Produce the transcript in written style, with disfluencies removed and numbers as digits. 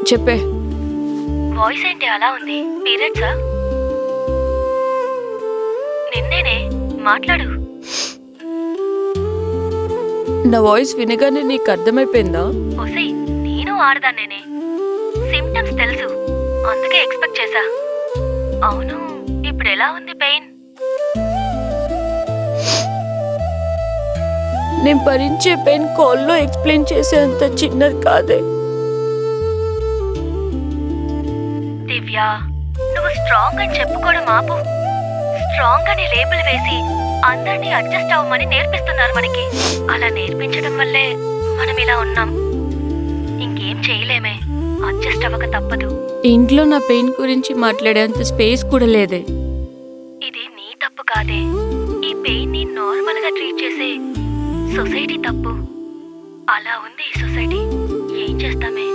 చెప్పే. వాయిస్ ఏంటి అలా ఉంది? పీరియడ్సా? నిన్నేనే, మాట్లాడు. నా వాయిస్ వినగానే నీకు అర్థమైపోయిందా? ఒసై, నేను ఆడదాన్నేనే. సిమ్టమ్స్ తెలుసు, అందుకే ఎక్స్పెక్ట్ చేశా. అవును, ఇప్పుడు ఎలా ఉంది పెయిన్? నేను భరించే పెయిన్ కాల్లో ఎక్స్ప్లెయిన్ చేసేంత చిన్నది కాదే. దివ్య, నువ్వు స్ట్రాంగ్ అని చెప్పుకోవడం ఆపు. స్ట్రాంగ్ అని లేబుల్ వేసి అందరినీ అడ్జస్ట్ అవ్వమని నేర్పిస్తున్నారు మనకి. అలా నేర్పించడం వల్లే మనం ఇలా ఉన్నాం. ఇంకేం చేయలేమే, అడ్జస్ట్ అవ్వక తప్పదు. ఇంట్లో నా పెయిన్ గురించి మాట్లాడేంత స్పేస్ కూడా లేదే. ఇది నీ తప్పు కాదే. ఈ పెయిన్ ని నార్మల్ గా ట్రీట్ చేసే సొసైటీ తప్పు. అలా ఉంది ఈ సొసైటీ. ఏం చేస్తామే?